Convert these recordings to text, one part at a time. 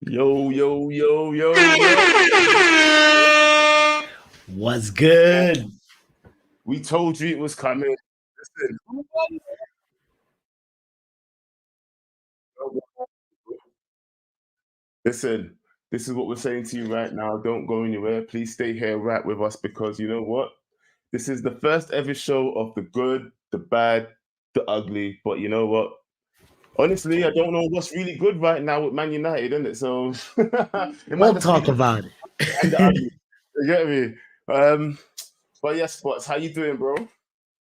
Yo, yo, yo, yo, yo. What's good? We told you it was coming. Listen, listen, this is what we're saying to you right now. Don't go anywhere. Please stay here right with us because you know what? This is the first ever show of the good, the bad, the ugly. But you know what? Honestly, I don't know what's really good right now with Man United, isn't it? So it might We'll just be talk the about and the it. ugly. You get me? But yes, Spots, how you doing, bro?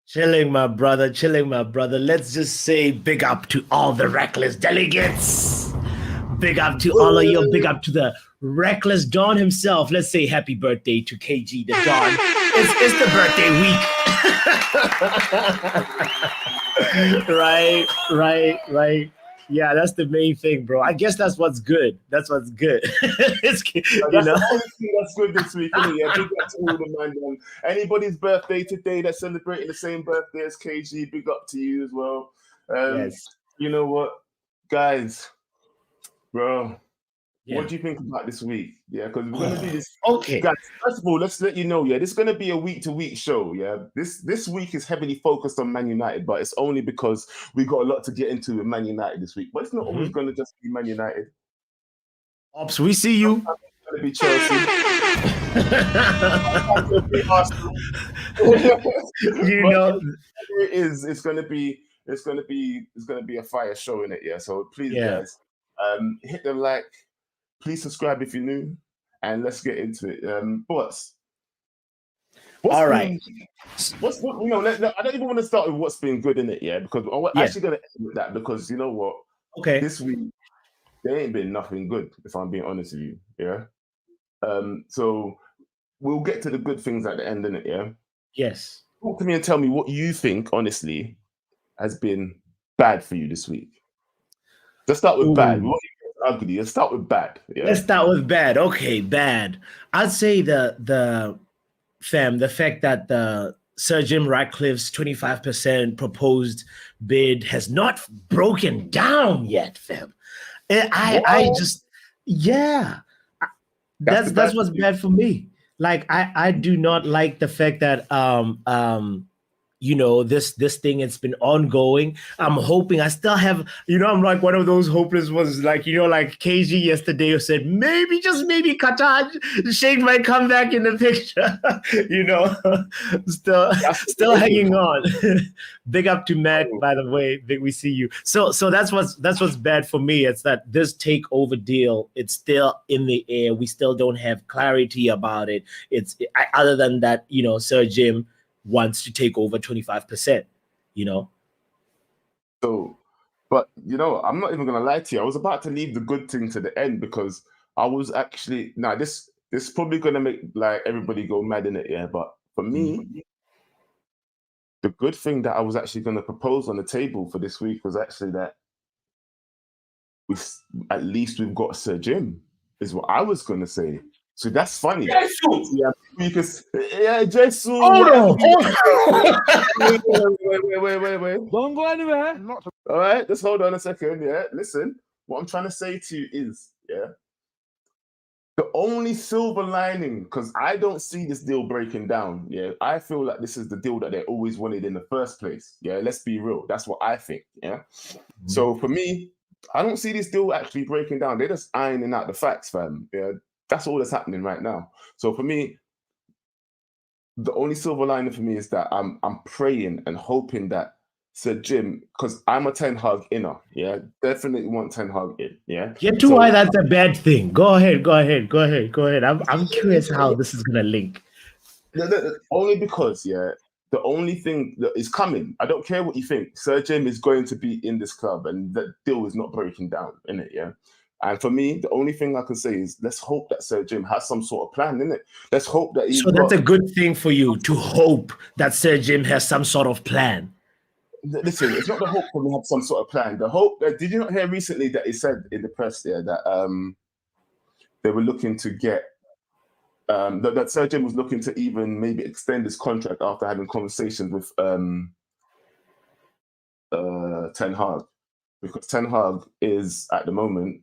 Chilling, my brother. Chilling, my brother. Let's just say big up to all the reckless delegates. Big up to all of you. Big up to the reckless Don himself. Let's say happy birthday to KG the Don. It's the birthday week. Right. Yeah, that's the main thing, bro. I guess that's what's good. That's what's good. It's, you That's know. the only thing that's good this week, isn't it? Yeah, big up to all the man. Anybody's birthday today that's celebrating the same birthday as KG, big up to you as well. Yes. You know what, guys, bro, Yeah. what do you think about this week? Yeah, because we're gonna do this. Okay. Guys, first of all, let's let you know, yeah, this is gonna be a week-to-week show. Yeah, this week is heavily focused on Man United, but it's only because we got a lot to get into with Man United this week. But it's not always gonna just be Man United. Ops, we see you. It's gonna be Chelsea. It's gonna be Arsenal. You But know. whatever it is, it's gonna be a fire show in it, yeah. So please, Yeah. guys, hit the like, please subscribe if you're new, and let's get into it. What's All right. been what's you know? I don't even want to start with what's been good in it, yeah, because I'm Yeah. actually gonna end with that because you know what, Okay. this week there ain't been nothing good if I'm being honest with you, yeah. So we'll get to the good things at the end, innit, yeah. Yes. Talk to me and tell me what you think, honestly, has been bad for you this week. Let's start with bad. Ooh. What is ugly? Let's start with bad. Yeah. Let's start with bad. Okay, bad. I'd say the fact that the Sir Jim Ratcliffe's 25% proposed bid has not broken down yet, fam. I just yeah. That's what's bad for me. Like I do not like the fact that this thing, it's been ongoing. I'm hoping, I still have, I'm like one of those hopeless ones, like, like KG yesterday said, maybe, just maybe Qatar Sheikh might come back in the picture. Still hanging on. Big up to Matt, by the way. We see you. So that's what's bad for me. It's that this takeover deal, it's still in the air. We still don't have clarity about it. Other than that, Sir Jim wants to take over 25%, So, but I'm not even gonna lie to you. I was about to leave the good thing to the end because I was actually this is probably gonna make like everybody go mad in it, yeah. But for me, the good thing that I was actually gonna propose on the table for this week was actually that at least we've got Sir Jim, is what I was gonna say. So that's funny. Jesus. Yeah, because Jesus. Hold on. Wait. Don't go anywhere. All right, just hold on a second. Yeah, listen. What I'm trying to say to you is, yeah, the only silver lining, because I don't see this deal breaking down. Yeah, I feel like this is the deal that they always wanted in the first place. Yeah, let's be real. That's what I think. Yeah. So for me, I don't see this deal actually breaking down. They're just ironing out the facts, fam. Yeah, that's all that's happening right now. So for me, the only silver lining for me is that I'm praying and hoping that Sir Jim, because I'm a Ten Hag inner, yeah, definitely want Ten Hag in, yeah. Get to why that's a bad thing. Go ahead. I'm curious how this is gonna link. Only because, yeah, the only thing that is coming, I don't care what you think, Sir Jim is going to be in this club, and that deal is not breaking down, in it, yeah. And for me, the only thing I can say is let's hope that Sir Jim has some sort of plan, innit? Let's hope that So that's a good thing for you, to hope that Sir Jim has some sort of plan. Listen, it's not the hope for me to have some sort of plan. The hope, did you not hear recently that he said in the press there that they were looking to get that Sergeant was looking to even maybe extend his contract after having conversations with Ten Hag, because Ten Hag is at the moment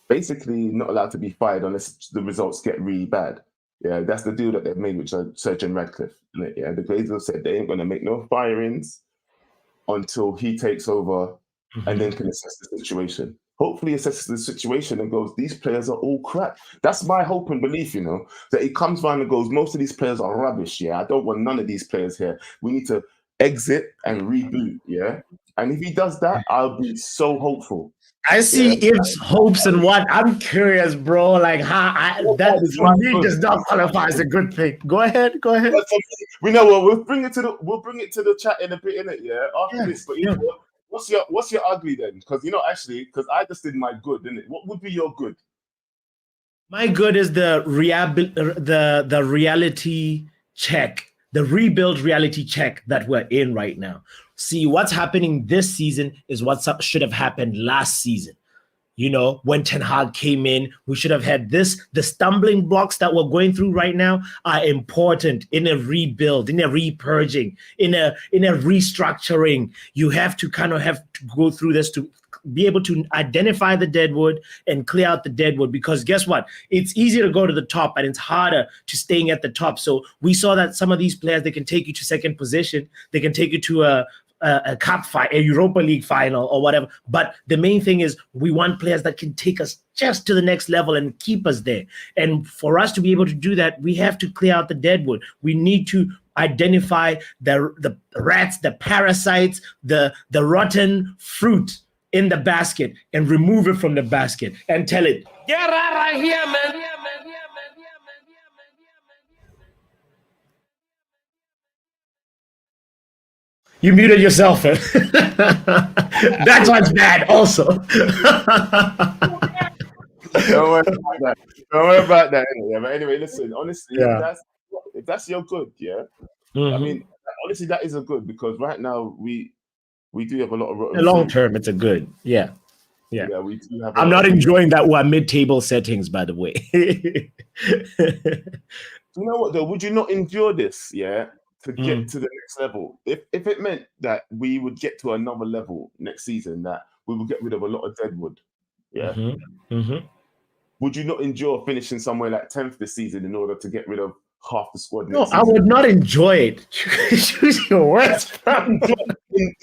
basically not allowed to be fired unless the results get really bad. Yeah, that's the deal that they've made with Sir Jim Ratcliffe. Yeah, the Glazers said they ain't going to make no firings until he takes over and then can assess the situation. Hopefully assesses the situation and goes, these players are all crap. That's my hope and belief, you know, that he comes around and goes, most of these players are rubbish. Yeah, I don't want none of these players here. We need to exit and reboot. Yeah. And if he does that, I'll be so hopeful. I see ifs, hopes, and what. I'm curious, bro. Like how that for me does not qualify as a good thing. Go ahead. We know what we'll bring it to the chat in a bit, innit? Yeah, after this. But you know what? What's your ugly then? Because because I just did my good, didn't it? What would be your good? My good is the reality check, the rebuild reality check that we're in right now. See, what's happening this season is what should have happened last season. You know, when Ten Hag came in, we should have had this. The stumbling blocks that we're going through right now are important in a rebuild, in a repurging, in a restructuring. You have to go through this to be able to identify the deadwood and clear out the deadwood, because guess what? It's easier to go to the top and it's harder to staying at the top. So we saw that some of these players, they can take you to second position. They can take you to a cup fight, a Europa League final or whatever. But the main thing is we want players that can take us just to the next level and keep us there. And for us to be able to do that, we have to clear out the deadwood. We need to identify the rats, the parasites, the rotten fruit in the basket and remove it from the basket and tell it, get right here, man. You muted yourself. That one's bad also. Don't worry about that. Yeah, but anyway, listen, honestly, if that's your good, yeah. Mm-hmm. I mean, honestly, that is a good, because right now we do have a lot of long term, it's a good. Yeah. We do have I'm not enjoying that we're mid-table settings, by the way. You know what though? Would you not endure this? Yeah. To get to the next level, if it meant that we would get to another level next season, that we would get rid of a lot of deadwood, would you not endure finishing somewhere like 10th this season in order to get rid of half the squad? No, I would not enjoy it. Choose your words.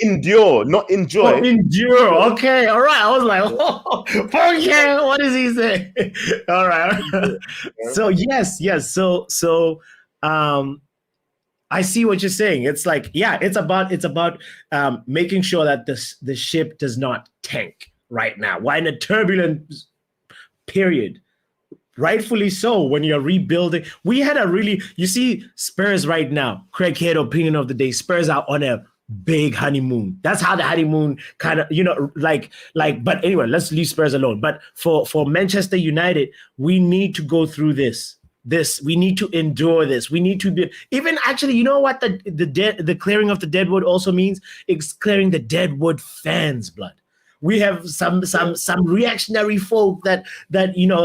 Endure, not enjoy. Oh, endure. Okay, all right. I was like, okay, what does he say? All right. So yes. So I see what you're saying. It's like, it's about making sure that the ship does not tank right now. We're in a turbulent period. Rightfully so. When you're rebuilding, we had you see Spurs right now. Craig Head, opinion of the day. Spurs are on a big honeymoon. That's how the honeymoon kind of, but anyway, let's leave Spurs alone. But for Manchester United, we need to go through this. We need to endure this. We need to be even actually, you know what the clearing of the deadwood also means? It's clearing the deadwood fans' blood. We have some reactionary folk that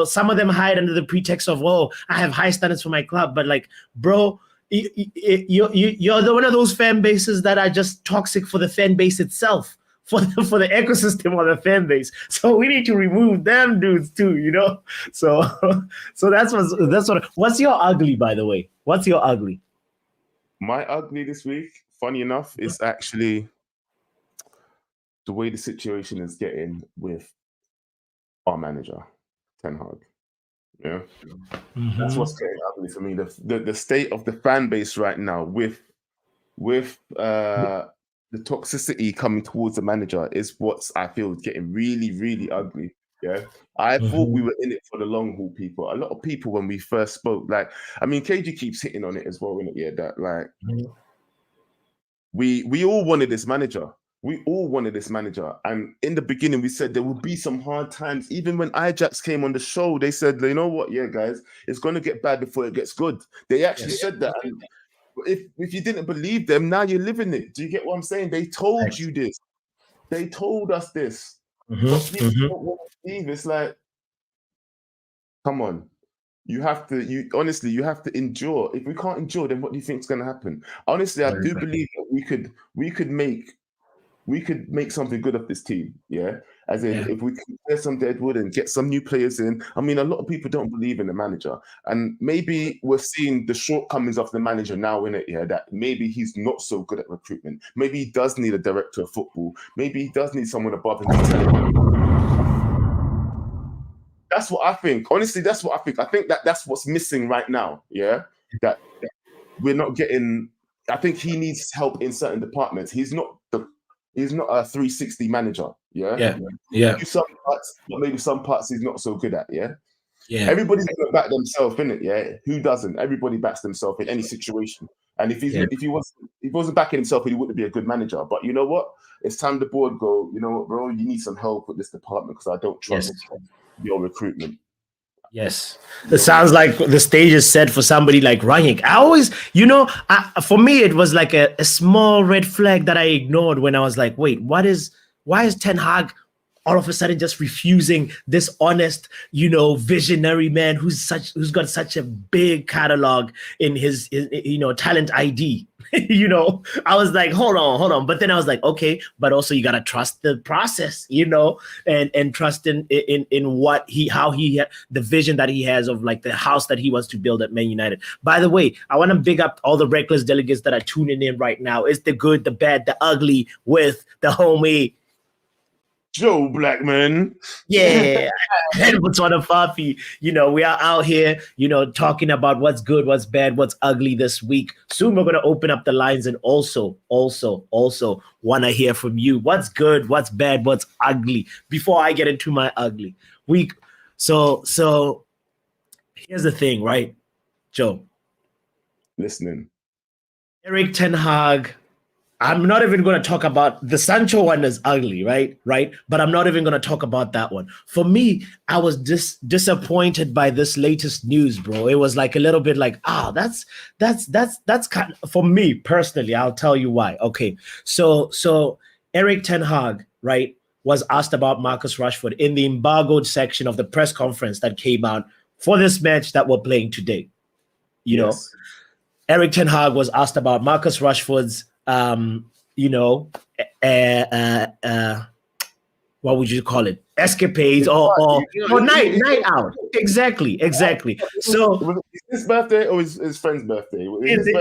some of them hide under the pretext of, I have high standards for my club, but like, bro, you're one of those fan bases that are just toxic for the fan base itself. For the ecosystem of the fan base, so we need to remove them dudes too, So that's what. What's your ugly, by the way? What's your ugly? My ugly this week, funny enough, is actually the way the situation is getting with our manager, Ten Hag. Yeah, that's what's getting ugly for me. The state of the fan base right now with the toxicity coming towards the manager is what I feel is getting really, really ugly. Yeah. I thought we were in it for the long haul, people. A lot of people, when we first spoke, KG keeps hitting on it as well, isn't it? Yeah, that we all wanted this manager. We all wanted this manager. And in the beginning, we said there would be some hard times. Even when Ajax came on the show, they said, you know what? Yeah, guys, it's going to get bad before it gets good. They actually said that. And if you didn't believe them, now you're living it. Do you get what I'm saying? They told you this. They told us this. But people don't want to believe. It's like, come on. You have to, you have to endure. If we can't endure, then what do you think is going to happen? Honestly, I do believe that we could make something good of this team. Yeah. As in, if we can clear some deadwood and get some new players in. I mean, a lot of people don't believe in the manager. And maybe we're seeing the shortcomings of the manager now in it, yeah, that maybe he's not so good at recruitment. Maybe he does need a director of football. Maybe he does need someone above him to tell him. That's what I think. Honestly, that's what I think. I think that that's what's missing right now. Yeah, that we're not getting. I think he needs help in certain departments. He's not a 360 manager. Yeah. Do some parts, but maybe some parts he's not so good at. Yeah. Everybody's gonna back themselves in it. Yeah. Who doesn't? Everybody backs themselves in any situation. And if he wasn't backing himself, he wouldn't be a good manager. But you know what? It's time the board go. You know what, bro? You need some help with this department because I don't trust your recruitment. Yes, it sounds like the stage is set for somebody like Rangnick. I always, for me, it was like a small red flag that I ignored when I was like, wait, why is Ten Hag all of a sudden just refusing this honest, visionary man who's got such a big catalog in his talent ID. I was like, hold on. But then I was like, okay, but also you gotta trust the process, and trust in how he the vision that he has of like the house that he wants to build at Man United. By the way, I want to big up all the reckless delegates that are tuning in right now. It's the good, the bad, the ugly with the homie Joe Blackman. Yeah. And Botswana Fafi. We are out here, talking about what's good, what's bad, what's ugly this week. Soon we're going to open up the lines and also want to hear from you. What's good, what's bad, what's ugly before I get into my ugly week. So here's the thing, right, Joe? Listening. Erik ten Hag. I'm not even going to talk about the Sancho one is ugly, right? But I'm not even going to talk about that one. For me, I was disappointed by this latest news, bro. It was like a little bit like, that's kind of, for me personally, I'll tell you why. Okay. So Erik ten Hag, right, was asked about Marcus Rashford in the embargoed section of the press conference that came out for this match that we're playing today. Yes. Erik ten Hag was asked about Marcus Rashford's what would you call it? Escapades or night out. Exactly. So was it his birthday or his friend's birthday?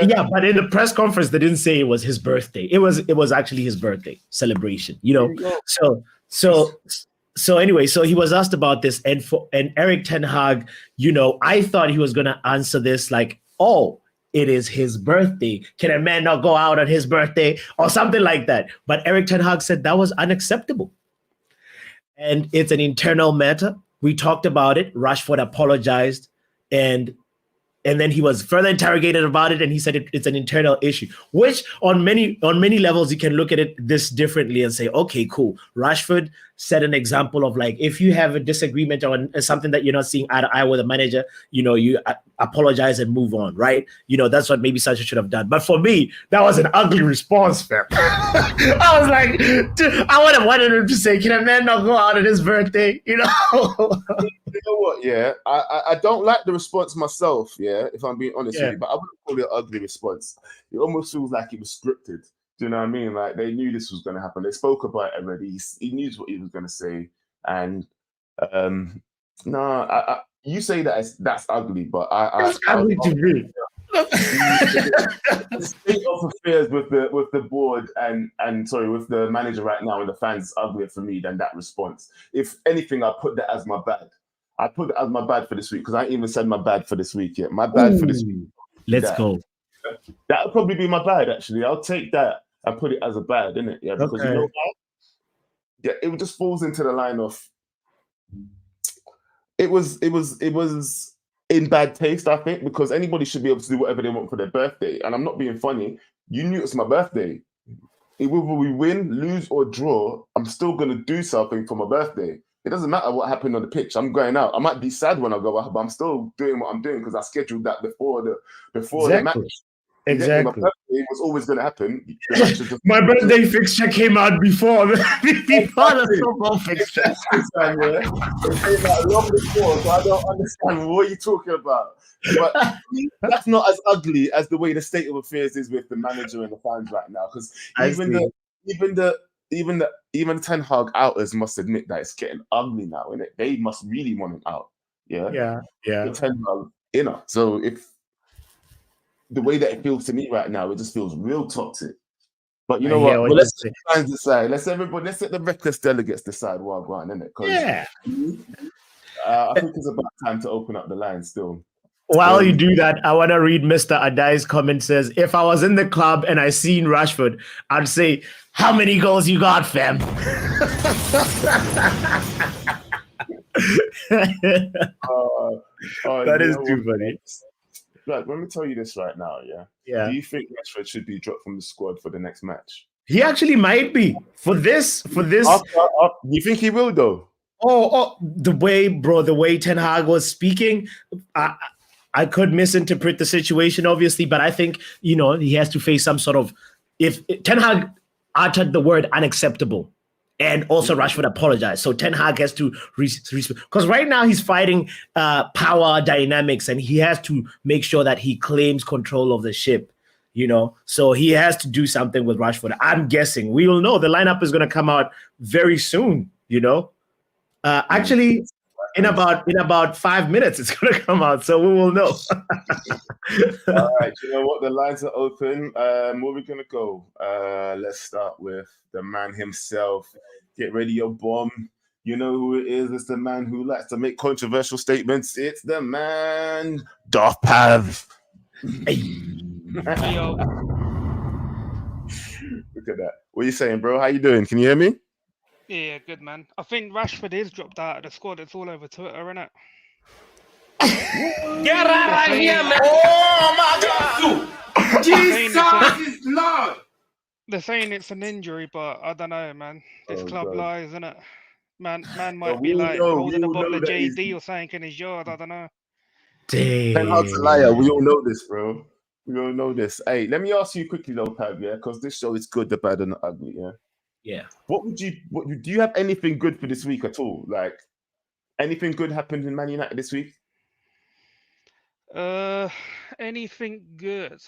Yeah, but in the press conference they didn't say it was his birthday. It was actually his birthday celebration. So anyway, so he was asked about this, and Erik ten Hag, I thought he was gonna answer this like, it is his birthday. Can a man not go out on his birthday or something like that? But Erik ten Hag said that was unacceptable. And it's an internal matter. We talked about it. Rashford apologized, and then he was further interrogated about it, and he said it's an internal issue, which on many levels you can look at it this differently and say, okay, cool. Rashford set an example of like, if you have a disagreement on something that you're not seeing eye to eye with a manager, you apologize and move on, right? That's what maybe Sancho should have done. But for me, that was an ugly response, fam. I was like, dude, I would have wanted him to say, can a man not go out on his birthday? You know what? Yeah, I don't like the response myself. Yeah, if I'm being honest with you, but I wouldn't call it an ugly response. It almost feels like it was scripted. Do you know what I mean? Like they knew this was going to happen. They spoke about it already. He knew what he was going to say. And you say that's ugly, but it's ugly to me. The state of affairs with the board and with the manager right now and the fans is uglier for me than that response. If anything, I put that as my bad. I put it as my bad for this week because I ain't even said my bad for this week yet. My bad for this week. Let's go. That would probably be my bad, actually. I'll take that and put it as a bad, innit? Yeah, because you know what? Yeah, it just falls into the line of it was in bad taste, I think, because anybody should be able to do whatever they want for their birthday. And I'm not being funny. You knew it's my birthday. Whether we win, lose, or draw, I'm still gonna do something for my birthday. It doesn't matter what happened on the pitch. I'm going out. I might be sad when I go out, but I'm still doing what I'm doing because I scheduled that before the match. Exactly. It was always going to happen. The match was just- My birthday fixture came out before the football fixture. It came out long before, so I don't understand what you're talking about. But that's not as ugly as the way the state of affairs is with the manager and the fans right now. Because even Ten Hag outers must admit that it's getting ugly now, and they must really want him out. Yeah. The Ten Hag inner. So if the way that it feels to me right now, it just feels real toxic. But you know what? Well, let's let the fans decide. Let's let the reckless delegates decide what I'm going, innit? Yeah. I think it's about time to open up the line still. While you do that, I want to read Mr. Adai's comment. Says, if I was in the club and I seen Rashford, I'd say, how many goals you got, fam? That is too funny. Like, let me tell you this right now, yeah. Do you think Rashford should be dropped from the squad for the next match? He actually might be for this. You think he will though? Oh, the way Ten Hag was speaking, I could misinterpret the situation, obviously, but I think he has to face some sort of. If Ten Hag uttered the word unacceptable, and also Rashford apologized, so Ten Hag has to because right now he's fighting power dynamics, and he has to make sure that he claims control of the ship. So he has to do something with Rashford. I'm guessing we will know. The lineup is going to come out very soon. Actually, in about 5 minutes, it's going to come out, so we will know. All right, you know what? The lines are open. Where are we going to go? Let's start with the man himself. Get ready, your bomb. You know who it is. It's the man who likes to make controversial statements. It's the man, Darth Pav. Look at that. What are you saying, bro? How you doing? Can you hear me? Yeah, good, man. I think Rashford is dropped out of the squad. It's all over Twitter, innit? Get out of here, man! Oh my God! Jesus is Lord! They're saying it's an injury, but I don't know, man. This club lies, innit? Man might be like holding a bottle of JD or something in his yard. I don't know. Ten Hag's a liar. We all know this, bro. We all know this. Hey, let me ask you quickly, though, Pav, because this show is good, the bad, and the ugly, Yeah. Do you have anything good for this week at all? Like, anything good happened in Man United this week? Anything good?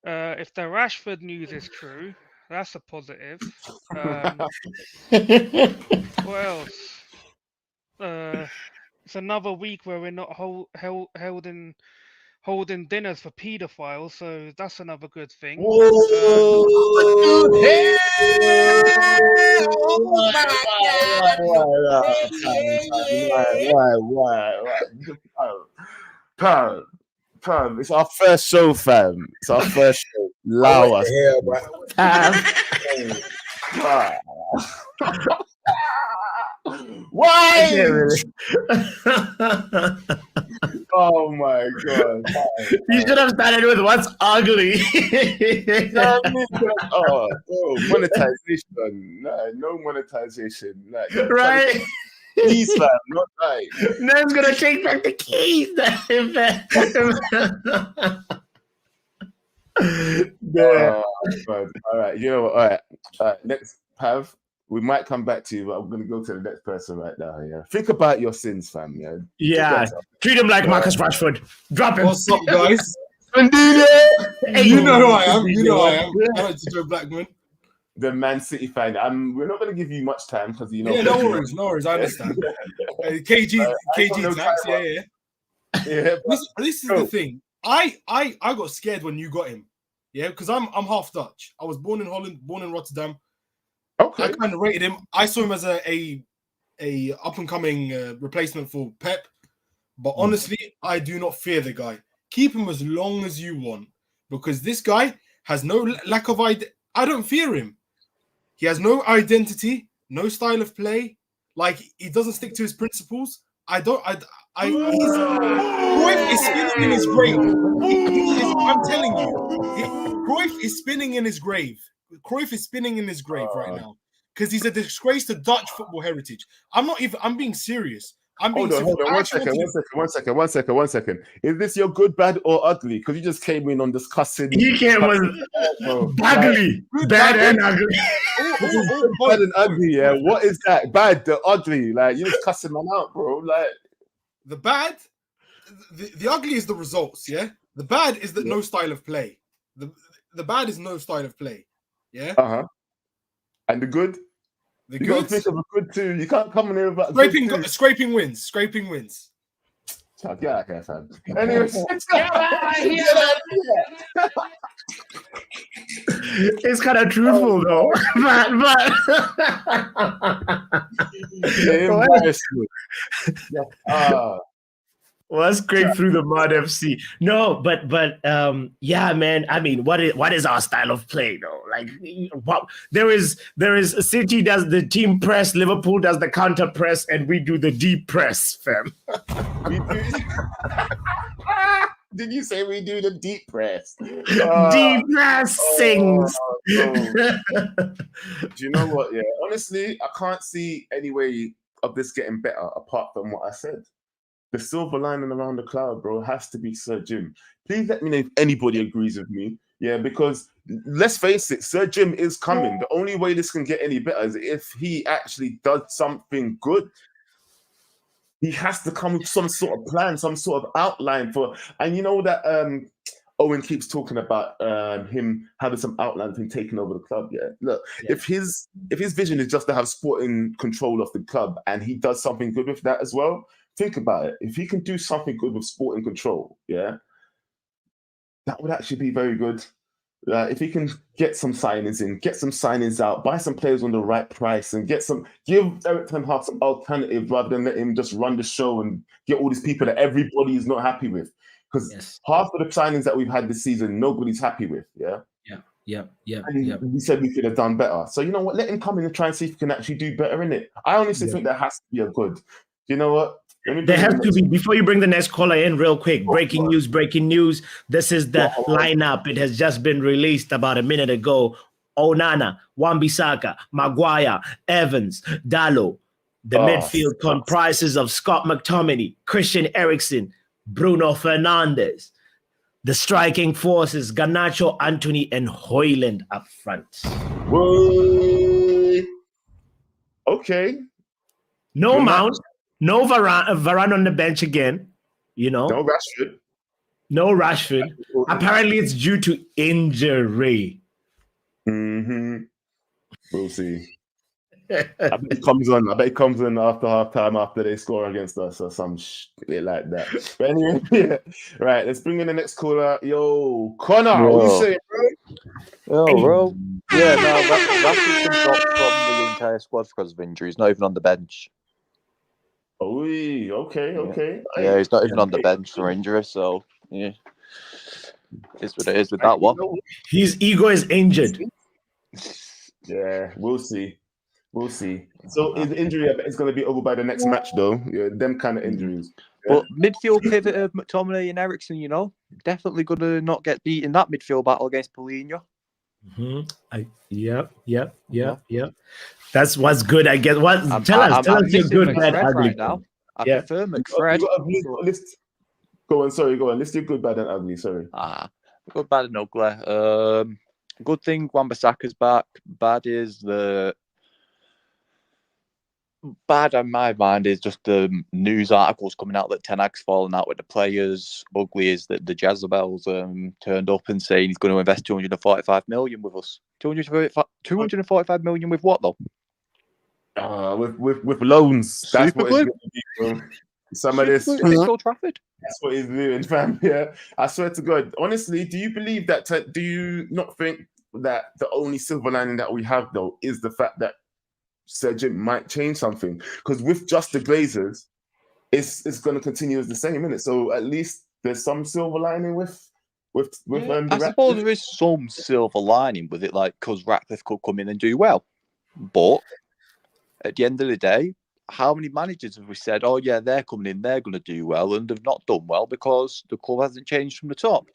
If the Rashford news is true, that's a positive. What else? It's another week where we're not holding dinners for paedophiles, so that's another good thing. Pam, it's our first show, fam. It's our first show. Allow us. Why? Oh my God. You should have started with what's ugly. Monetization. No monetization. Right? Please, fam, not right. Nan's gonna take back the keys. All right. You know what? All right. Next, Pav. We might come back to you, but I'm going to go to the next person right now. Yeah, think about your sins, fam. Yeah. Treat him like Marcus Rashford. Drop him. What's up, guys? Hey, you know who I am. I like to Joe Blackman. The Man City fan. We're not going to give you much time because you know. Yeah, no worries. I understand. KG tax. Yeah. This is the thing. I got scared when you got him. Yeah, because I'm half Dutch. I was born in Holland, born in Rotterdam. Okay. I kind of rated him. I saw him as a up and coming replacement for Pep, but honestly, I do not fear the guy. Keep him as long as you want, because this guy has no lack of I don't fear him. He has no identity, no style of play. Like, he doesn't stick to his principles. Cruyff is spinning in his grave. I'm telling you, Cruyff is spinning in his grave. Cruyff is spinning in his grave right now because he's a disgrace to Dutch football heritage. I'm being serious. I'm being Hold on, serious. one second. Is this your good, bad, or ugly? Because you just came in on discussing. He came with Bro. ugly, Good, bad bad, and ugly. This is good, bad, and ugly. Yeah, what is that? Bad, the ugly. Like you just cussing man out, bro. Like The bad, the ugly is the results. Yeah, the bad is that no style of play. The bad is no style of play. Yeah. And the good. The You got to good, think of a good too. You can't come in here about good too. scraping wins. Get out of here, fam. Anyway, It's kind of truthful though, but let's scrape through the mud, FC. No, but yeah, man. I mean, what is our style of play though? Like, what there is City does the team press, Liverpool does the counter press, and we do the deep press, fam. Did you say we do the deep press? Deep press sings. Do you know what? Yeah, honestly, I can't see any way of this getting better apart from what I said. The silver lining around the cloud, bro, has to be Sir Jim. Please let me know if anybody agrees with me. Yeah, because let's face it, Sir Jim is coming. The only way this can get any better is if he actually does something good. He has to come with some sort of plan, some sort of outline for. And you know that Owen keeps talking about him having some outline of him taking over the club. Yeah, look, if his vision is just to have sporting control of the club, and he does something good with that as well. Think about it. If he can do something good with sporting control, yeah, that would actually be very good. If he can get some signings in, get some signings out, buy some players on the right price, and give Eric Ten Hag some alternative rather than let him just run the show and get all these people that everybody is not happy with. Because half of the signings that we've had this season, nobody's happy with. Yeah. We said we could have done better. So you know what? Let him come in and try and see if he can actually do better in it. I honestly think there has to be a good. You know what? There has to be, before you bring the next caller in real quick, breaking news. This is the lineup. It has just been released about a minute ago. Onana, Wan-Bissaka, Maguire, Evans, Dalot. The midfield comprises of Scott McTominay, Christian Eriksen, Bruno Fernandes. The striking force is Garnacho, Antony, and Højlund up front. Whoa. Okay. No Mount. No Varane on the bench again, you know. No Rashford. Apparently, it's due to injury. We'll see. I bet it comes on after halftime after they score against us or some shit like that. But anyway, right. Let's bring in the next caller. Yo, Connor, what you saying, bro? Yo, bro. Yeah, no, Rashford's been dropped from the entire squad because of injuries. Not even on the bench. Oh, okay. Yeah, he's not even on the bench for injury, so yeah. It's what it is with that one. His ego is injured. Yeah, we'll see. So his injury, I bet it's going to be over by the next match, though. Yeah, them kind of injuries. Yeah. But midfield pivot of McTominay and Eriksen, you know, definitely going to not get beat in that midfield battle against Paulinho. Yep. That's what's good, I guess. Tell us your good, bad, ugly. Right now. I prefer McFred. Go on. List your good, bad, and ugly. Sorry. Good, bad, and ugly. Good thing Wan-Bissaka's back. Bad in my mind is just the news articles coming out that Ten Hag's fallen out with the players. Ugly is that the Jezebels turned up and saying he's going to invest 245 million with us. 245 million with what though? With loans. That's what it's going to be, bro. Some of this. Old Trafford. That's what he's doing, fam. Yeah, I swear to God. Honestly, do you believe that? Do you not think that the only silver lining that we have though is the fact that Sir Jim might change something? Because with just the Glazers, it's going to continue as the same, isn't it? So at least there's some silver lining with. I suppose there is some silver lining with it, like because Ratcliffe could come in and do well, but at the end of the day, how many managers have we said, oh yeah, they're coming in, they're going to do well, and they've not done well because the club hasn't changed from the top?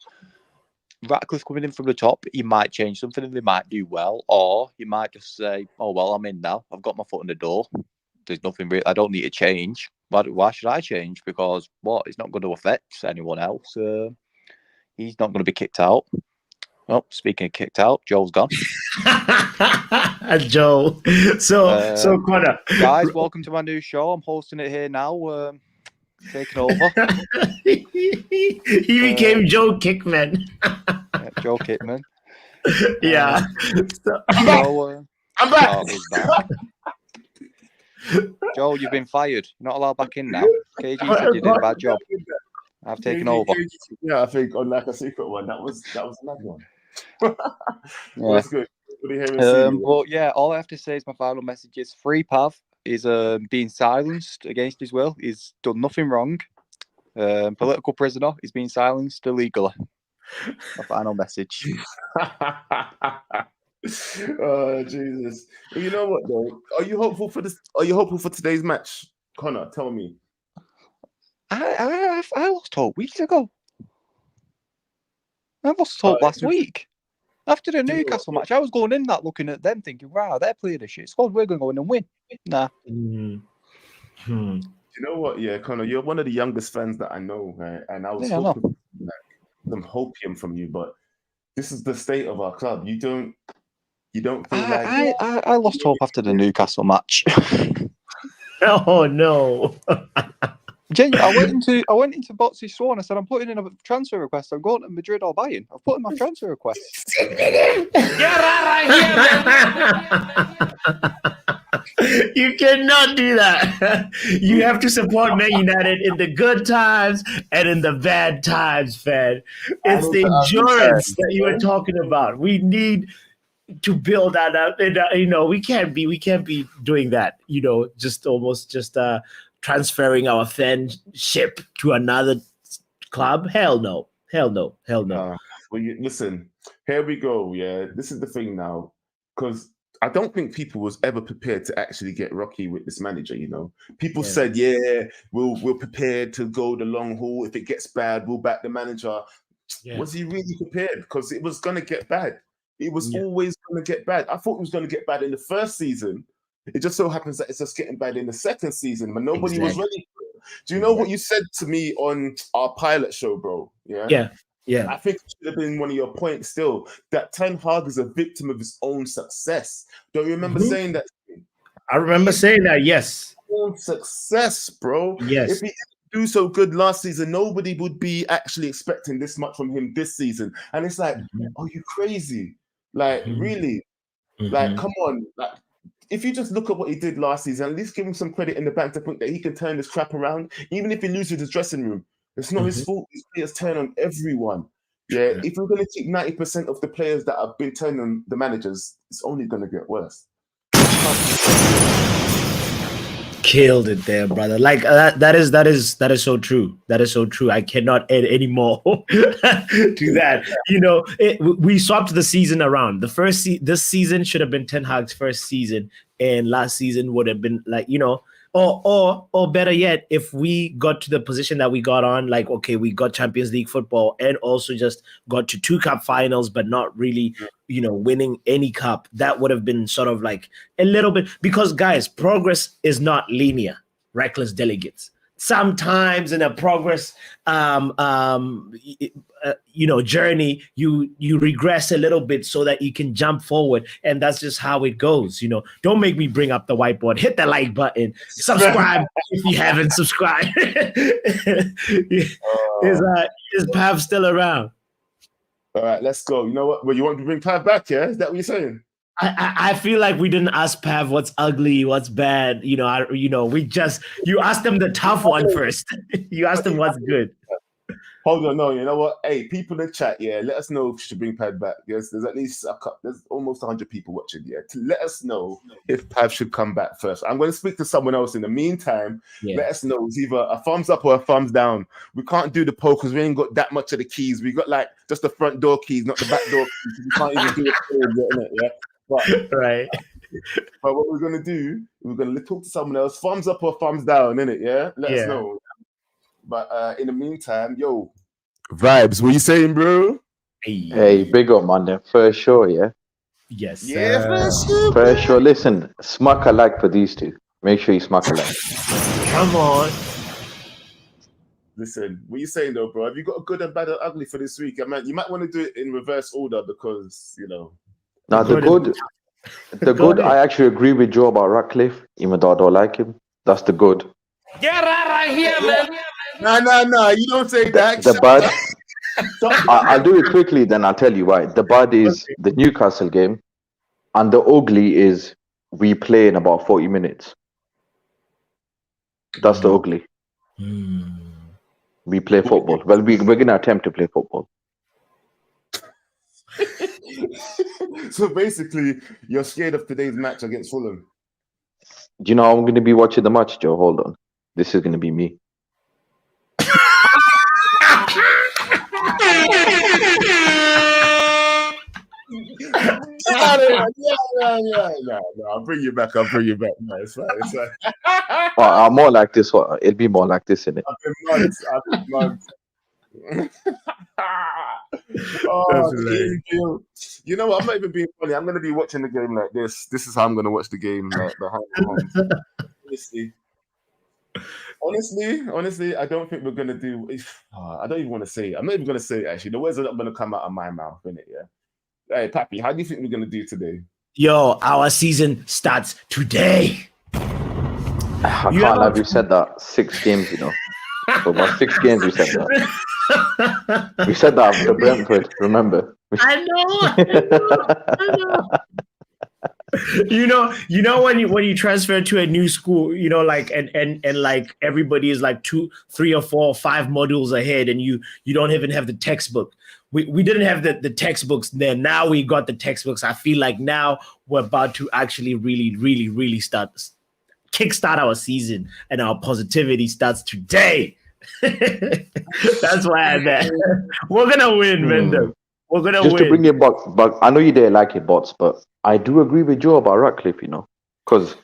Ratcliffe coming in from the top, he might change something and they might do well, or he might just say, oh well, I'm in now, I've got my foot in the door, there's nothing really, I don't need to change. Why should I change? Because what? It's not going to affect anyone else. He's not going to be kicked out. Oh, speaking of kicked out, Joel's gone. Joe. So Connor. Guys, welcome to my new show. I'm hosting it here now. Taking over. He became Joe Kickman. Joe Kickman. Yeah. I'm back. Oh, he's back. Joe, you've been fired. You're not allowed back in now. KG said you did a bad job. I've taken over. Yeah, I think on like a secret one, that was another one. Yeah. That's good. Good to hear and see you. But yeah, all I have to say is my final message is Free Pav is being silenced against his will. He's done nothing wrong. Political prisoner. He's being silenced illegally. My final message. Oh Jesus! You know what though? Are you hopeful for this? Are you hopeful for today's match, Connor? Tell me. I lost hope weeks ago. I lost hope last week. After the Newcastle match, I was going in that looking at them thinking, wow, they're playing a shit squad. We're going to go in and win. Nah. You know what? Yeah, Connor, you're one of the youngest fans that I know, right? And I was hoping some hopium from you, but this is the state of our club. You don't feel like I lost hope after the Newcastle match. Oh no. Genuinely, I went into Botsy Swan. I said, I'm putting in a transfer request. I'm going to Madrid or Bayern. I've put in my transfer request. You cannot do that. You have to support Man United in the good times and in the bad times, Fed. It's the endurance that you were talking about. We need to build that up. And, we can't be doing that. Just transferring our fanship to another club. Hell no. Well, listen, here we go. Yeah, this is the thing now, because I don't think people was ever prepared to actually get rocky with this manager. People said, "Yeah, we're prepared to go the long haul. If it gets bad, we'll back the manager." Yeah. Was he really prepared? Because it was going to get bad. It was always going to get bad. I thought it was going to get bad in the first season. It just so happens that it's just getting bad in the second season, but nobody was ready. Do you know what you said to me on our pilot show, bro? Yeah. I think it should have been one of your points still, that Ten Hag is a victim of his own success. Don't you remember saying that? I remember saying that, yes. Own success, bro. Yes. If he didn't do so good last season, nobody would be actually expecting this much from him this season. And it's like, are you crazy? Like, really? Like, come on. Like, if you just look at what he did last season, at least give him some credit in the bank to think that he can turn this crap around. Even if he loses his dressing room, it's not his fault. His players turn on everyone. Yeah, if we're going to keep 90% of the players that have been turning on the managers, it's only going to get worse. Killed it there, brother. Like that is so true. That is so true. I cannot add any more to that. We swapped the season around. This season should have been Ten Hag's first season, and last season would have been like, or better yet, if we got to the position that we got on, like, okay, we got Champions League football and also just got to 2 cup finals, but not really, winning any cup. That would have been sort of like a little bit, because guys, progress is not linear, reckless delegates. Sometimes in a progress, journey, you regress a little bit so that you can jump forward, and that's just how it goes. Don't make me bring up the whiteboard. Hit the like button, subscribe if you haven't subscribed. Is Pav still around? All right, let's go. You know what? Well, you want to bring Pav back? Yeah, is that what you're saying? I feel like we didn't ask Pav what's ugly, what's bad. You asked him the tough one first. You asked him what's good. Hold on, no, you know what? Hey, people in the chat, let us know if we should bring Pav back. Yes, there's at least there's almost 100 people watching. Let us know if Pav should come back first. I'm going to speak to someone else in the meantime. Let us know. It's either a thumbs up or a thumbs down. We can't do the poll because we ain't got that much of the keys. We got like just the front door keys, not the back door keys. We can't even do it. Yeah. Right. But what we're gonna do, we're gonna talk to someone else. Thumbs up or thumbs down, innit? Yeah. Let us know. But in the meantime, Vibes, what you saying, bro? Hey, big up, man. First show, yeah. Yes. Yeah, first show. Listen, smack a like for these two. Make sure you smack a like. Come on. Listen, what you saying though, bro? Have you got a good and bad and ugly for this week? I mean, you might want to do it in reverse order because Now the good, Go ahead. I actually agree with Joe about Ratcliffe, even though I don't like him. That's the good. Get out of here, man. No, you don't say that. The bad. I'll do it quickly, then I'll tell you why. The bad is the Newcastle game, and the ugly is we play in about 40 minutes. That's the ugly. We play football. Well, we're going to attempt to play football. So basically, you're scared of today's match against Fulham. Do you know how I'm going to be watching the match, Joe? Hold on. This is going to be me. Yeah. I'll bring you back. No, it's fine. I'm more like this. It'll be more like this, innit? I've been months. You know what? I'm not even being funny. I'm going to be watching the game like this. This is how I'm going to watch the game. Like behind the Honestly, I don't think we're going to do. I don't even want to say it. I'm not even going to say it, actually. The words are not going to come out of my mouth, innit? Yeah. Hey, Pappy, how do you think we're going to do today? Yo, our season starts today. I can't have you said that 6 games, So about 6 games we said that. We said that after Brentford, remember? I know. You know when you transfer to a new school, like and like everybody is like 2, 3 or 4 or 5 modules ahead, and you don't even have the textbook. We didn't have the textbooks then. Now we got the textbooks. I feel like now we're about to actually really, really, really kickstart our season, and our positivity starts today. That's why I'm there. We're gonna win, Mendo. We're gonna win. Just to bring it back, but I know you didn't like it, bots, but I do agree with Joe about Ratcliffe, because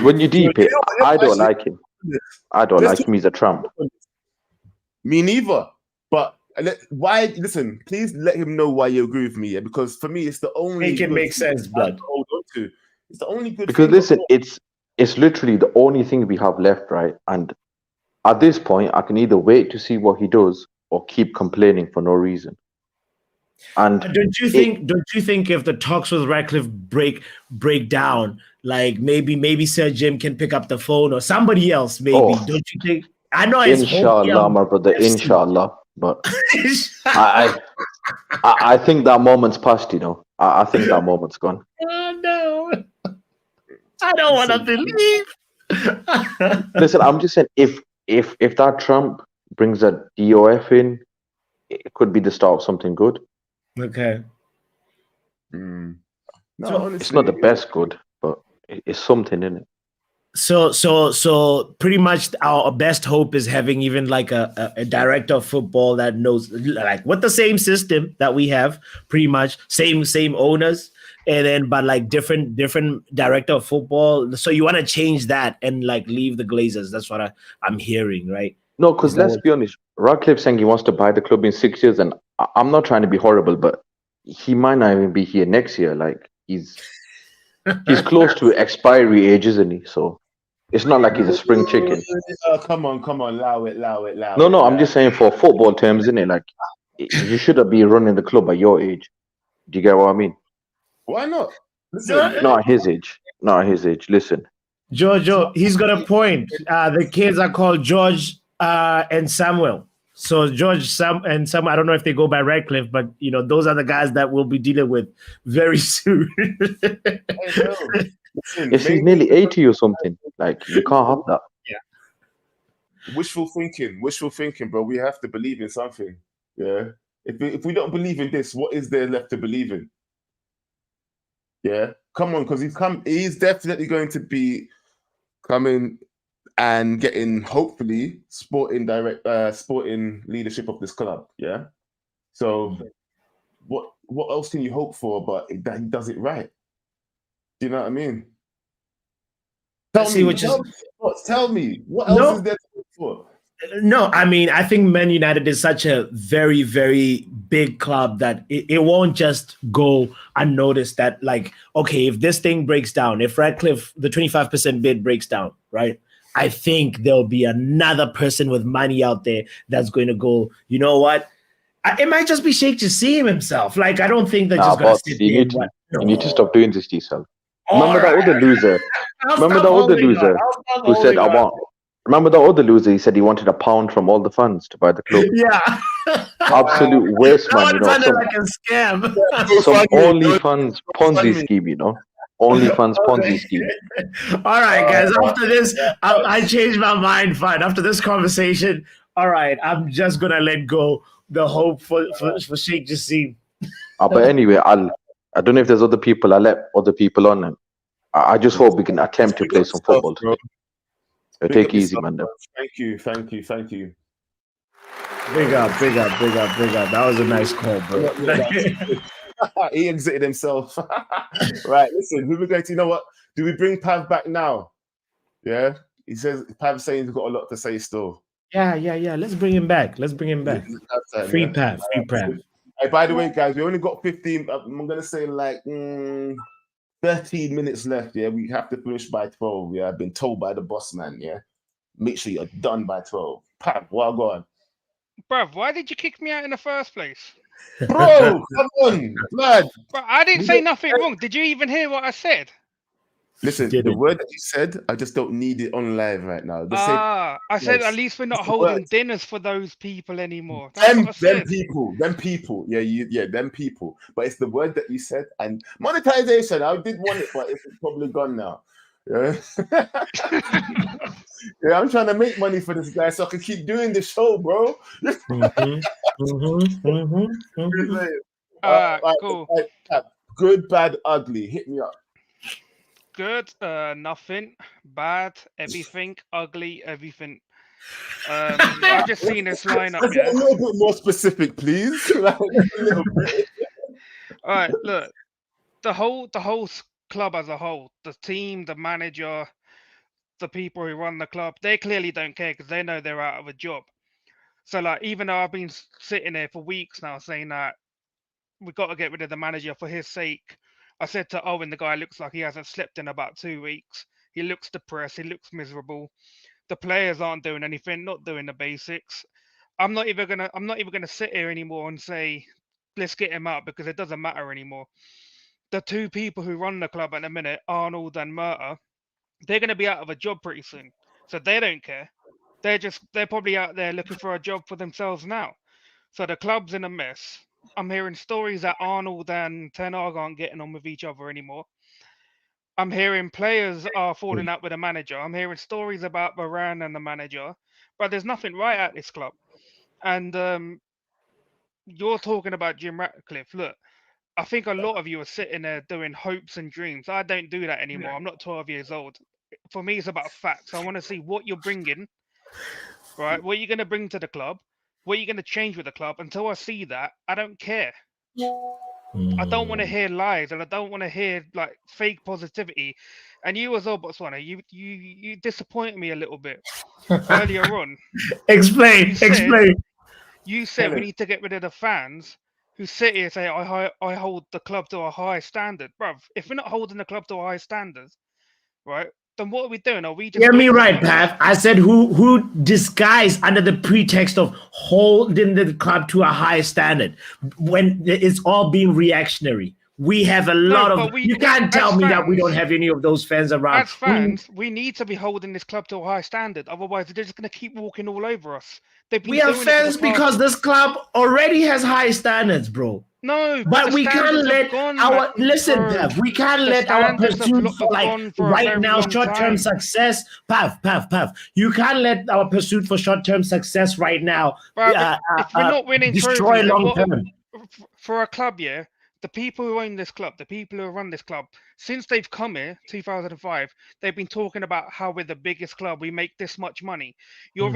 when you deep it, I don't like him. I don't like him. He's a tramp. Me neither. But why? Listen, please let him know why you agree with me. Yeah, because for me, it's the only. Make it make sense, blood. Hold on to. It's the only good. Because listen, it's literally the only thing we have left, right? And at this point, I can either wait to see what he does or keep complaining for no reason. And don't you think if the talks with Ratcliffe break down, like maybe Sir Jim can pick up the phone or somebody else, maybe? Don't you think? I know it's inshallah, my brother, inshallah. But I think that moment's past, I think that moment's gone. Oh no. I don't want to believe. Listen, I'm just saying if that Trump brings a DOF in, it could be the start of something good. Okay. No, So, honestly, it's not the best good, but it's something in it. So pretty much our best hope is having even like a director of football that knows, like, with the same system that we have, pretty much same owners, and then but like different director of football. So you want to change that and like leave the Glazers. That's what I'm hearing, right? No, because let's be honest, Ratcliffe saying he wants to buy the club in 6 years, and I'm not trying to be horrible, but he might not even be here next year. Like he's close to expiry age, isn't he? So it's not like he's a spring chicken. Come on, allow it. No, I'm just saying for football terms, isn't it? Like you should be running the club at your age. Do you get what I mean? Why not? Listen, not his age. Listen, Jojo, he's got a point. The kids are called George and Samuel. So George, Sam, and Samuel, I don't know if they go by Ratcliffe, but those are the guys that we'll be dealing with very soon. If he's nearly 80 or something, like you can't have that. Yeah. Wishful thinking, bro. We have to believe in something. Yeah. If we don't believe in this, what is there left to believe in? Yeah. Come on, because he's definitely going to be coming and getting, hopefully, sporting leadership of this club. Yeah. So what else can you hope for but that he does it right? Do you know what I mean? Tell me what else is there to hope for? No, I mean, I think Man United is such a very, very big club that it won't just go unnoticed that, like, okay, if this thing breaks down, if Radcliffe, the 25% bid breaks down, right? I think there'll be another person with money out there that's going to go, you know what? It might just be Sheikh Jassim himself. Like, I don't think they're Nah, just going boss, to sit you there need and to what. you need to stop doing this to yourself. All Remember that right. other loser? I'll Remember stop the other holding on. loser I'll stop who said, holding "I on. want." Remember the other loser? He said he wanted £1 from all the funds to buy the club. Yeah. Absolute waste, That man. one You know, sounded like a scam. some GoFundMe, OnlyFans Ponzi GoFundMe. scheme. You know, OnlyFans Ponzi Okay. scheme. All right, guys. After this, I changed my mind. Fine. After this conversation, all right, I'm just gonna let go the hope for Sheikh Jassim. But anyway, I don't know if there's other people. I'll let other people on, and I just hope we can attempt to Big play up some yourself, football bro. today. Big Take up it easy, yourself, man. bro. Thank you. Big up. That was a nice call, bro. He exited himself. Right, listen, who we going to? You know what? Do we bring Pav back now? Yeah, he says Pav's saying he's got a lot to say still. Yeah. Let's bring him back. Free Pav. Hey, by the way, guys, we only got 15. I'm gonna say like 13 minutes left. Yeah, we have to finish by 12. Yeah, I've been told by the boss man. Yeah, make sure you're done by 12. Pav, well gone, Bruv, why did you kick me out in the first place? bro. Come on, lad. Bro, I didn't We say don't- nothing wrong. Did you even hear what I said? Listen, Did the it. word that you said, I just don't need it on live right now. The same, I said yes, at least we're not it's the holding words. dinners for those people anymore. That's what I them said. people. Yeah, them people. But it's the word that you said and monetization. I did want it, but it's probably gone now. Yeah. Yeah, I'm trying to make money for this guy so I can keep doing the show, bro. Cool. Good, bad, ugly. Hit me up. Good, nothing. Bad, everything. Ugly, everything. I've just seen this lineup, Let's yeah. get a little bit more specific, please. Like, a little bit. All right, look, the whole club as a whole, the team, the manager, the people who run the club, they clearly don't care because they know they're out of a job. So, like, even though I've been sitting there for weeks now saying that we've got to get rid of the manager for his sake, I said to Owen, the guy looks like he hasn't slept in about 2 weeks. He looks depressed. He looks miserable. The players aren't doing anything, not doing the basics. I'm not even gonna sit here anymore and say let's get him out because it doesn't matter anymore. The two people who run the club at the minute, Arnold and Murta, they're gonna be out of a job pretty soon. So they don't care. They're probably out there looking for a job for themselves now. So the club's in a mess. I'm hearing stories that Arnold and Ten Hag aren't getting on with each other anymore. I'm hearing players are falling out with the manager. I'm hearing stories about Varane and the manager, but there's nothing right at this club. And you're talking about Jim Ratcliffe. Look, I think a lot of you are sitting there doing hopes and dreams. I don't do that anymore. I'm not 12 years old. For me, it's about facts. I want to see what you're bringing, right? What you're going to bring to the club, what you're going to change with the club. Until I see that, I don't care. I don't want to hear lies, and I don't want to hear like fake positivity. And you as well, Botswana, you disappointed me a little bit earlier on. Explain. You said we need to get rid of the fans who sit here and say I hold the club to a high standard, bruv. If we're not holding the club to a high standard, right? Then what are we doing? Are we just Hear me right, focusing on- Pav. I said who disguised under the pretext of holding the club to a high standard when it's all being reactionary. We have a lot but of. we- You can't as tell me that we fans- don't have any of those fans around. As fans, we need to be holding this club to a high standard. Otherwise, they're just going to keep walking all over us. They've been We are doing it for the fans past- because this club already has high standards, bro. No, But the we can't standards have let gone, our listen, bro. Pav. We can't The let our standards have pursuit for like gone for a right very now long short-term time. success. Pav. You can't let our pursuit for short-term success right now Bruh, if we're not winning destroy trophies, then what- long-term. for a club, yeah, the people who own this club, the people who run this club, since they've come here, 2005, they've been talking about how we're the biggest club. We make this much money. You're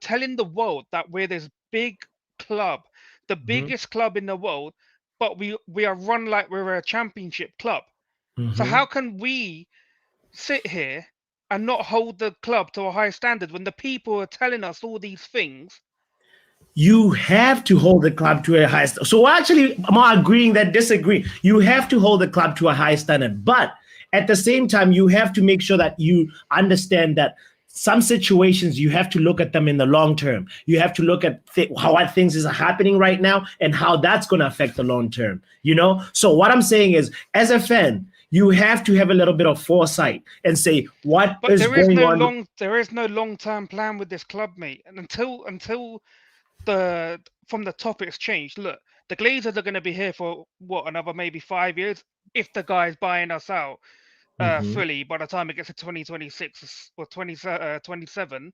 telling the world that we're this big club, the biggest club in the world, but we are run like we're a championship club. So how can we sit here and not hold the club to a high standard when the people are telling us all these things? You have to hold the club to a high standard. So actually, I'm not agreeing that disagree. You have to hold the club to a high standard, but at the same time, you have to make sure that you understand that some situations you have to look at them in the long term. You have to look at how things is happening right now and how that's going to affect the long term. You know. So what I'm saying is, as a fan, you have to have a little bit of foresight and say what But is there is going no on. there is no long-term plan with this club, mate. And until from the top it's changed. Look, the Glazers are going to be here for what, another maybe 5 years if the guy's buying us out Mhm, fully by the time it gets to 2026 or 27,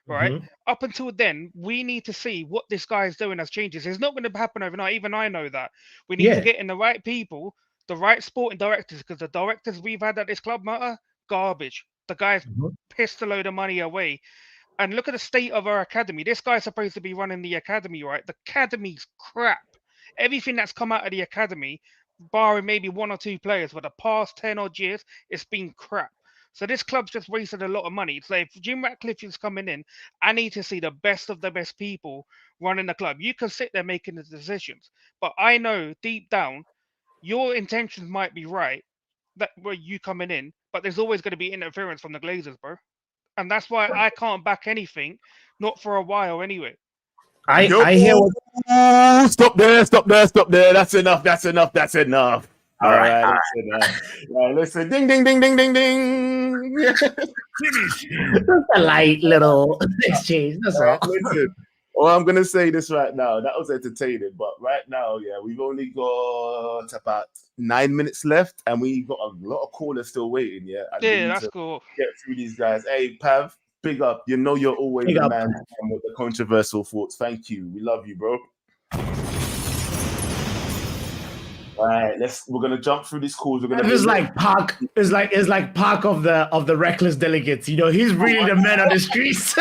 right? mhm. Up until then, we need to see what this guy is doing as changes. It's not going to happen overnight. Even I know that. We need to Yeah. get in the right people, the right sporting directors, because the directors we've had at this club matter garbage. The guy's Mhm. pissed a load of money away. And look at the state of our academy. This guy's supposed to be running the academy, right? The academy's crap. Everything that's come out of the academy, barring maybe 1 or 2 players for the past 10 odd years, it's been crap. So this club's just wasted a lot of money. So if Jim Ratcliffe is coming in, I need to see the best of the best people running the club. You can sit there making the decisions, but I know deep down your intentions might be right, that where you coming in, but there's always going to be interference from the Glazers, bro. And that's why I can't back anything, not for a while anyway. I hear what. Stop there, stop there, stop there. That's enough, that's enough, that's enough. All right. That's enough. Right, listen, ding, ding, ding, ding, ding, ding. Just a light little exchange. That's all. Listen, well, I'm gonna say this right now. That was entertaining, but right now, yeah, we've only got about 9 minutes left, and we got a lot of callers still waiting. Yeah, and we Yeah, need that's to cool. get through these guys. Hey, Pav, big up. You know you're always Big the up. man with the controversial thoughts. Thank you. We love you, bro. All right, we're gonna jump through these calls. We're gonna It's like Park. It's like Park of the reckless delegates. You know, he's really the man on the streets.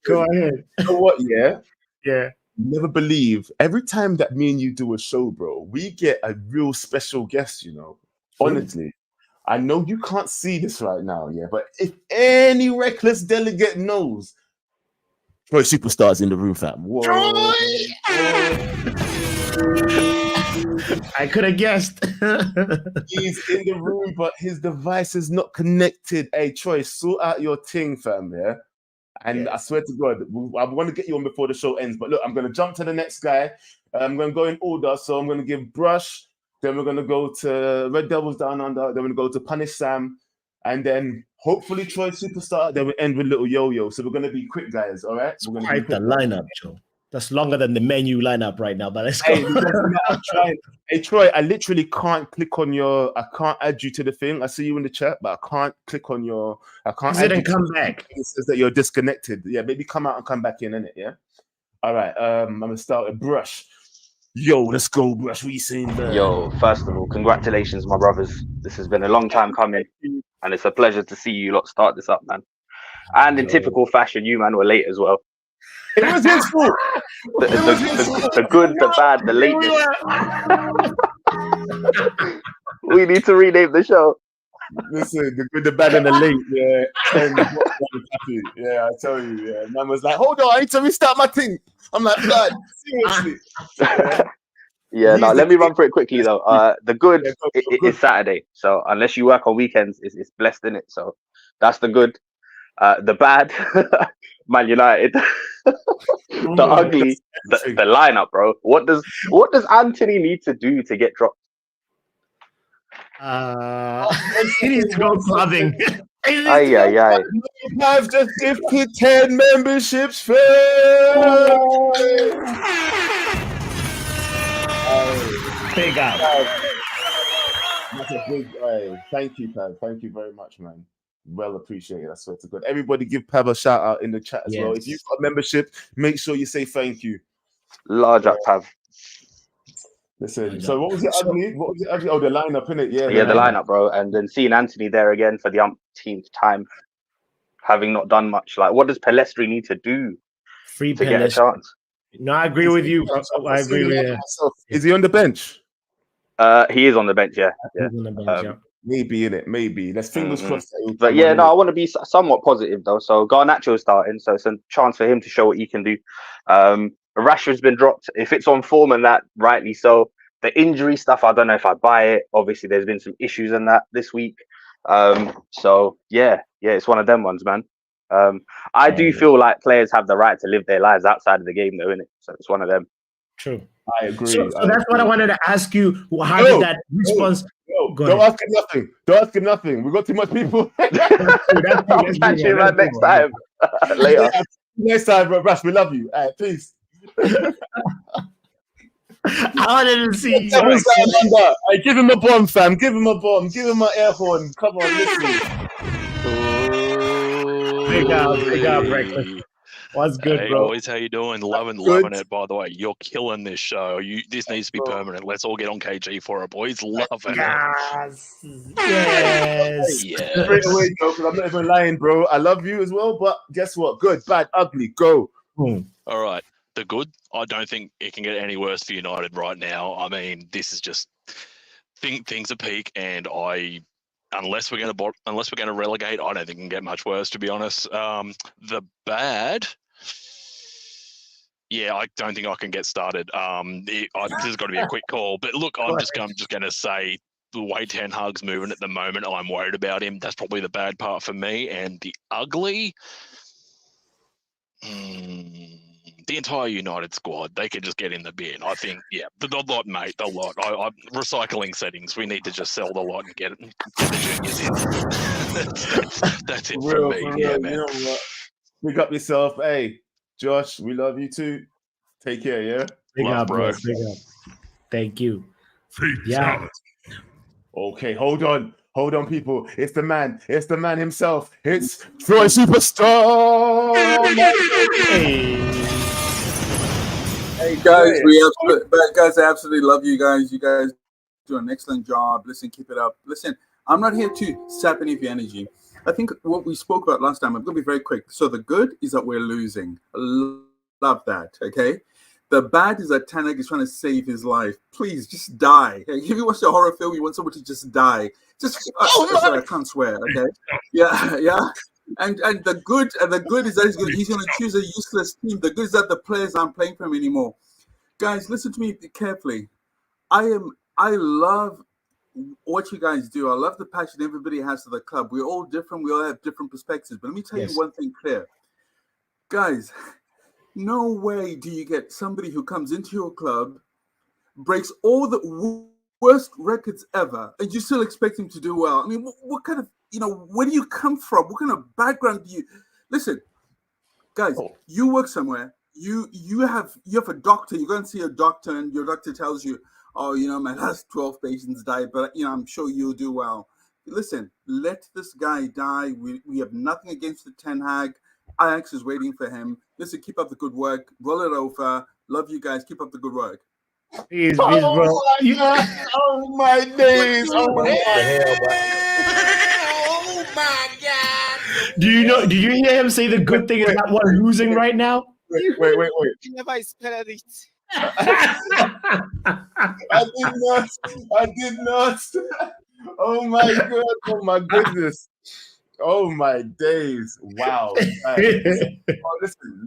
Go ahead. You know what? Yeah. Yeah. Never believe every time that me and you do a show, bro, we get a real special guest, you know. Honestly, I know you can't see this right now, yeah, but if any reckless delegate knows, Troy Superstar's in the room, fam. Whoa. I could have guessed. He's in the room, but his device is not connected. Hey, Troy, sort out your thing, fam, yeah? And I swear to God, I want to get you on before the show ends. But look, I'm going to jump to the next guy. I'm going to go in order. So I'm going to give Brush. Then we're going to go to Red Devils Down Under. Then we're going to go to Punish Sam. And then hopefully Troy Superstar. Then we end with Little Yo-Yo. So we're going to be quick, guys. All right? We're going Quite the lineup, Joe. That's longer than the menu lineup right now. But let's go. Hey, Troy, I literally can't click on I can't add you to the thing. I see you in the chat, but I can't click on I can't add and you come back. It says that you're disconnected. Yeah, maybe come out and come back in, innit? Yeah. All right. I'm gonna start with Brush. Yo, let's go, Brush. What you saying there? Yo, first of all, congratulations, my brothers. This has been a long time coming, and it's a pleasure to see you lot start this up, man. And in typical fashion, you man were late as well. It was his fault. The good, the bad, the lateness. We need to rename the show. Listen, the good, the bad, and the late. Yeah, yeah, I tell you. Yeah, man was like, "Hold on, I need to restart my thing." I'm like, "God, seriously." Yeah, no. Let me run through it quickly though. The good is Saturday, so unless you work on weekends, it's blessed in it. So that's the good. The bad, Man United. The ugly, the lineup, bro. What does Anthony need to do to get dropped? He needs to go clubbing. Aye. I've just gifted 10 memberships. Big up. That's a big. Thank you, Pav. Thank you very much, man. Well appreciated. I swear to God. Everybody give Pav a shout out in the chat as well. If you've got a membership, make sure you say thank you. Large up, Pav. Listen, so what was it ugly? What was it ugly? Oh, the lineup, innit? Yeah, the lineup, bro. And then seeing Anthony there again for the umpteenth time, having not done much. Like, what does Pelestri need to do to get a chance? No, I agree with you. I agree with you. Is he on the bench? He is on the bench, yeah. He's on the bench, Maybe in it, maybe. Let's fingers Mhm. crossed. That he'll But come yeah, on, no, innit? I want to be somewhat positive though. So Garnacho is starting, so it's a chance for him to show what he can do. Rashford's been dropped. If it's on form and that, rightly so. The injury stuff, I don't know if I buy it. Obviously, there's been some issues in that this week. So yeah, it's one of them ones, man. I do feel like players have the right to live their lives outside of the game, though, innit? So it's one of them. True. I agree. So that's what I wanted to ask you. How No, did that response? No, Go don't ahead. ask him nothing. Don't ask him nothing. We got too much people. I'll catch you, man, next time. Later. Next time, bro. Rash, we love you. All right, peace. I wanted to see. Hey, give him a bomb, fam. Give him a bomb. Give him an air horn. Come on, listen. Big up, Breakfast. What's good, Hey bro? boys, how you doing? Loving Good. it. By the way, you're killing this show. This needs to be permanent. Let's all get on KG for it, boys. Loving it. Yes. Yes. Yeah. Straight away, Joe, because I'm not even lying, bro. I love you as well, but guess what? Good, bad, ugly. Go. All right. The good. I don't think it can get any worse for United right now. I mean, this is just things are peak, and unless we're going to relegate, I don't think it can get much worse, to be honest. The bad. Yeah, I don't think I can get started. This has got to be a quick call. But look, I'm just going to say the way Ten Hag's moving at the moment, I'm worried about him. That's probably the bad part for me. And the ugly, the entire United squad, they could just get in the bin. I think, yeah, the lot, mate, the lot. Recycling settings. We need to just sell the lot and get the juniors in. that's it for me. Yeah, man. You know what? Pick up yourself. Hey, Josh, we love you too. Take care, yeah? Big Love, up, bro. Big up. Thank you. Yeah. Okay, hold on, people. It's the man himself. It's Troy Superstar. Hey guys, guys, I absolutely love you guys. You guys do an excellent job. Listen, keep it up. Listen, I'm not here to sap any of your energy. I think what we spoke about last time, I'm going to be very quick. So the good is that we're losing. Love that, okay? The bad is that Ten Hag is trying to save his life. Please, just die. If you watch a horror film, you want someone to just die. Just, sorry, I can't swear, okay? Yeah. And the good is that he's going to choose a useless team. The good is that the players aren't playing for him anymore. Guys, listen to me carefully. I love what you guys do. I love the passion everybody has for the club. We're all different. We all have different perspectives. But let me tell you one thing clear. Guys, no way do you get somebody who comes into your club, breaks all the worst records ever, and you still expect him to do well. I mean, what kind of, where do you come from? What kind of background do you... Listen, guys, you work somewhere. You have a doctor. You go and see a doctor, and your doctor tells you, oh, my last 12 patients died, but I'm sure you'll do well. Listen, let this guy die. We have nothing against the Ten Hag. Ajax is waiting for him. Listen, keep up the good work. Roll it over. Love you guys. Keep up the good work. Peace, bro. Oh my days. Oh my God. Do you hear him say the good thing is that we're losing right now? Wait. I did not. Oh my God. Oh my goodness. Oh my days. Wow.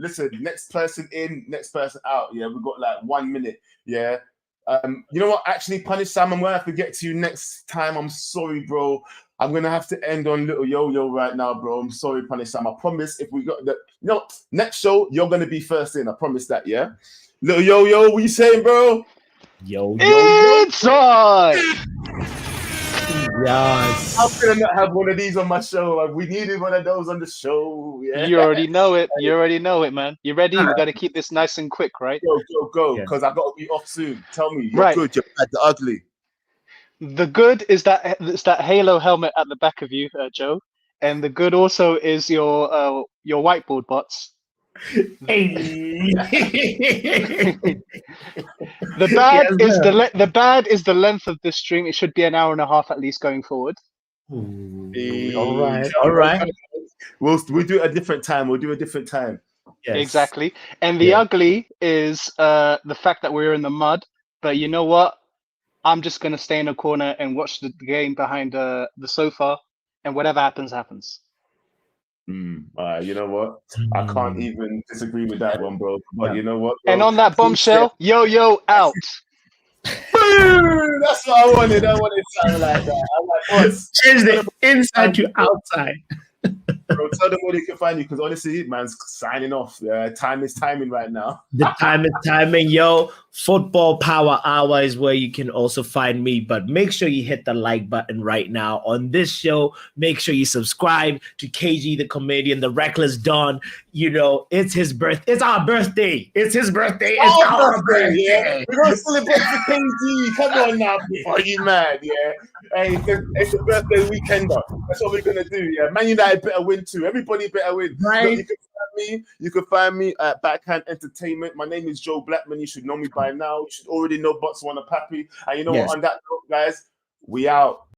Listen. Next person in, next person out. Yeah, we've got like 1 minute. Yeah. You know what? Actually, Punish Sam, I'm gonna have to get to you next time. I'm sorry, bro. I'm gonna have to end on Little Yo-Yo right now, bro. I'm sorry, Punish Sam. I promise if we got the next show, you're gonna be first in. I promise that, yeah? Little Yo-Yo, what you saying, bro? It's on! Yes. How can I not have one of these on my show? Like, we needed one of those on the show. Yeah. You already know it. Man. You ready? We got to keep this nice and quick, right? Go. Because I got to be off soon. Tell me, you're right. good, you're bad, the ugly. The good is that it's that Halo helmet at the back of you, Joe, and the good also is your whiteboard bots. The bad is the length of this stream. It should be an hour and a half at least going forward. All right. We'll do it a different time. Yes. Exactly. And the ugly is the fact that we're in the mud. But you know what? I'm just gonna stay in a corner and watch the game behind the sofa, and whatever happens, happens. You know what? I can't even disagree with that one, bro. But you know what? And on that bombshell, yo out. Boom! That's what I wanted. I wanted something like that. I'm like, change the inside to outside. Bro, tell them where they can find you, because honestly, man's signing off. Time is timing right now. The time is timing, yo. Football Power Hour is where you can also find me. But make sure you hit the like button right now on this show. Make sure you subscribe to KG the Comedian, the Reckless Don. You know, it's his birthday. It's our birthday. It's his birthday. It's our birthday. Yeah. We're going to celebrate for KG. Come on now, before you mad, yeah. Hey, it's the birthday weekend, though. That's what we're going to do, yeah. Man United better win too. Everybody better win. Right. Look, you can find me at Backhand Entertainment. My name is Joe Blackman. You should know me by now. You should already know Botswana Pappy. And you know what? On that note, guys, we out.